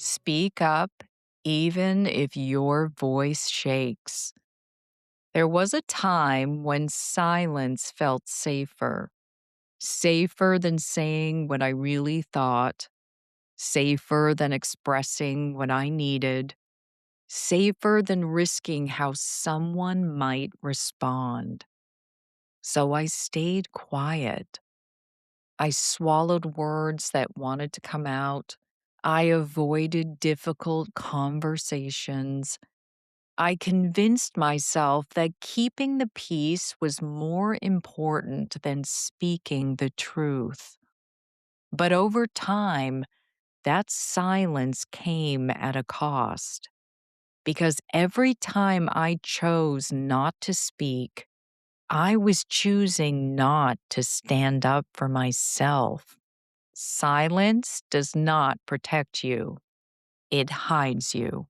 Speak up, even if your voice shakes. There was a time when silence felt safer, safer than saying what I really thought, safer than expressing what I needed, safer than risking how someone might respond. So I stayed quiet. I swallowed words that wanted to come out. I avoided difficult conversations. I convinced myself that keeping the peace was more important than speaking the truth. But over time, that silence came at a cost because every time I chose not to speak, I was choosing not to stand up for myself. Silence does not protect you, it hides you.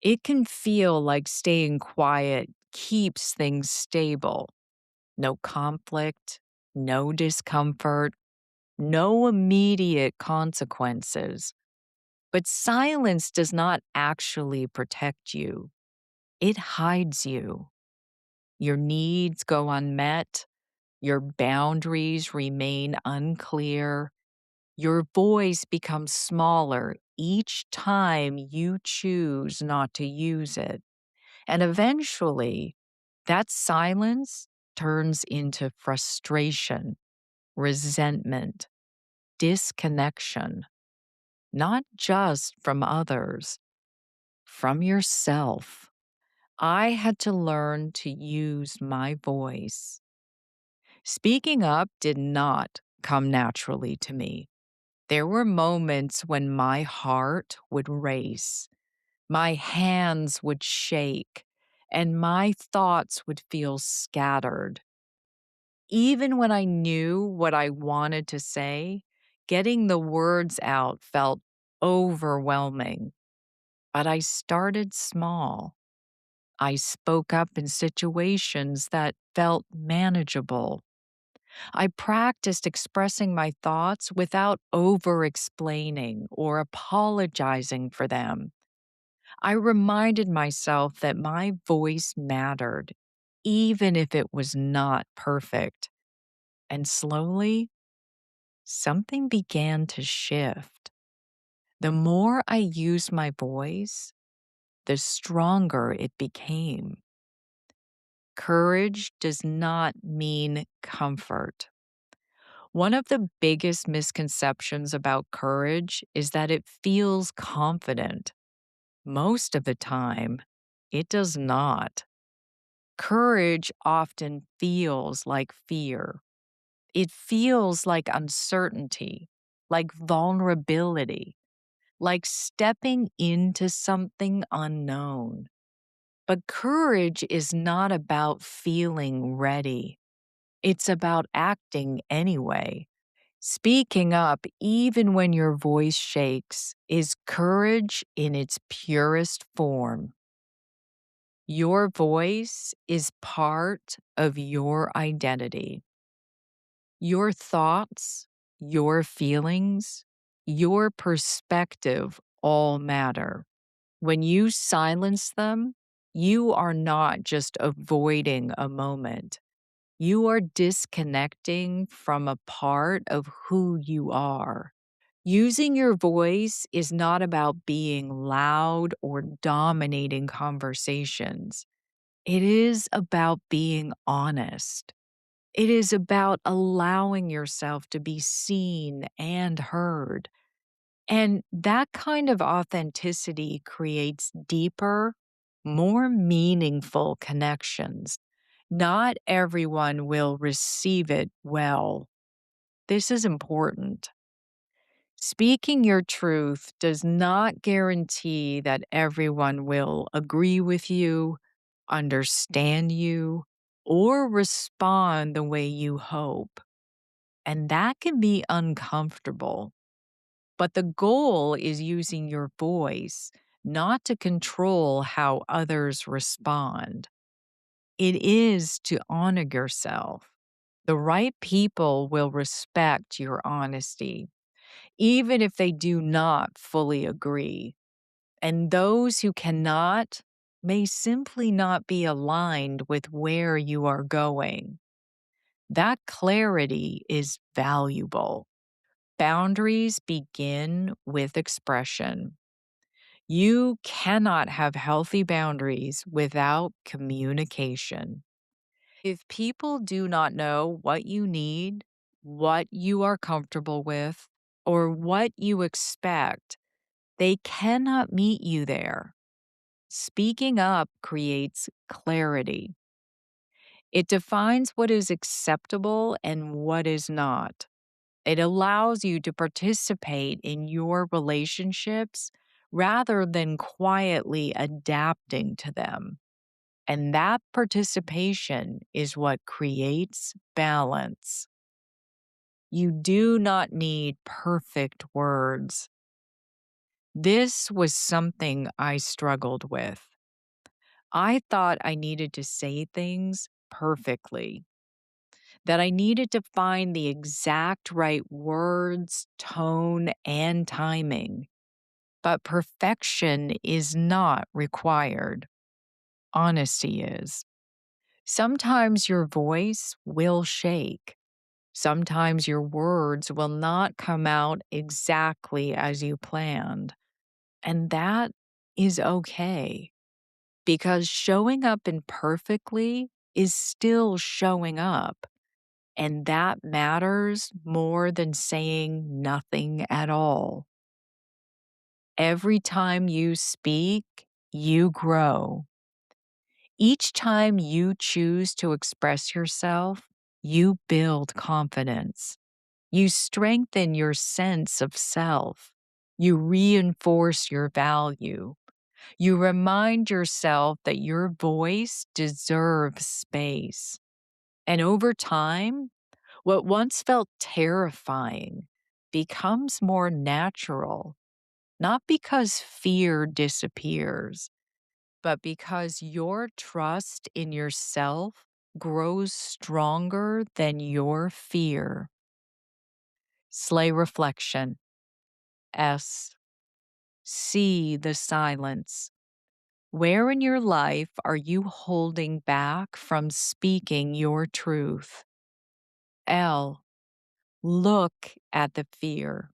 It can feel like staying quiet keeps things stable. No conflict, no discomfort, no immediate consequences. But silence does not actually protect you, it hides you. Your needs go unmet, your boundaries remain unclear, your voice becomes smaller each time you choose not to use it. And eventually, that silence turns into frustration, resentment, disconnection, not just from others, from yourself. I had to learn to use my voice. Speaking up did not come naturally to me. There were moments when my heart would race, my hands would shake, and my thoughts would feel scattered. Even when I knew what I wanted to say, getting the words out felt overwhelming. But I started small. I spoke up in situations that felt manageable. I practiced expressing my thoughts without over explaining or apologizing for them. I reminded myself that my voice mattered, even if it was not perfect. And slowly, something began to shift. The more I used my voice, the stronger it became. Courage does not mean comfort. One of the biggest misconceptions about courage is that it feels confident. Most of the time, it does not. Courage often feels like fear. It feels like uncertainty, like vulnerability, like stepping into something unknown. But courage is not about feeling ready. It's about acting anyway. Speaking up, even when your voice shakes, is courage in its purest form. Your voice is part of your identity. Your thoughts, your feelings, your perspective all matter. When you silence them, you are not just avoiding a moment. You are disconnecting from a part of who you are. Using your voice is not about being loud or dominating conversations. It is about being honest. It is about allowing yourself to be seen and heard. And that kind of authenticity creates deeper, more meaningful connections. Not everyone will receive it well. This is important. Speaking your truth does not guarantee that everyone will agree with you, understand you, or respond the way you hope. And that can be uncomfortable. But the goal is using your voice not to control how others respond. It is to honor yourself. The right people will respect your honesty. even if they do not fully agree. And those who cannot may simply not be aligned with where you are going. That clarity is valuable. Boundaries begin with expression. You cannot have healthy boundaries without communication. If people do not know what you need, what you are comfortable with, or what you expect, they cannot meet you there. Speaking up creates clarity. It defines what is acceptable and what is not. It allows you to participate in your relationships rather than quietly adapting to them. And that participation is what creates balance. You do not need perfect words. This was something I struggled with. I thought I needed to say things perfectly, that I needed to find the exact right words, tone, and timing. But perfection is not required. Honesty is. Sometimes your voice will shake. Sometimes your words will not come out exactly as you planned. And that is okay because showing up imperfectly is still showing up. And that matters more than saying nothing at all. Every time you speak, you grow. Each time you choose to express yourself, you build confidence. You strengthen your sense of self. You reinforce your value. You remind yourself that your voice deserves space. And over time, what once felt terrifying becomes more natural, not because fear disappears, but because your trust in yourself grows stronger than your fear. Slay reflection. S. See the silence. Where in your life are you holding back from speaking your truth? L. Look at the fear.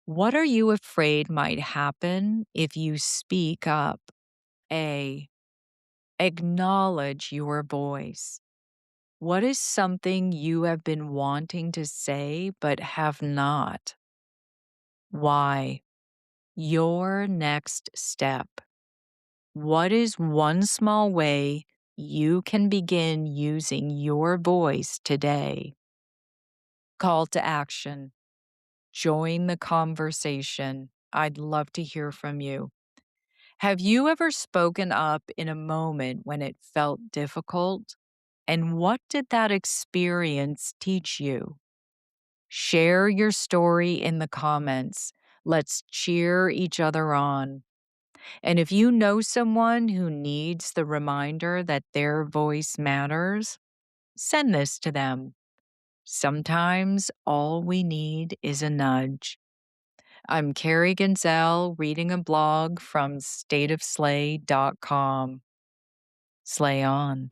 What are you afraid might happen if you speak up? A. Acknowledge your voice. What is something you have been wanting to say but have not? Why? Your next step. What is one small way you can begin using your voice today? Call to action. Join the conversation. I'd love to hear from you. Have you ever spoken up in a moment when it felt difficult? And what did that experience teach you? Share your story in the comments. Let's cheer each other on. And if you know someone who needs the reminder that their voice matters, send this to them. Sometimes all we need is a nudge. I'm Carrie Genzel, reading a blog from stateofslay.com. Slay on.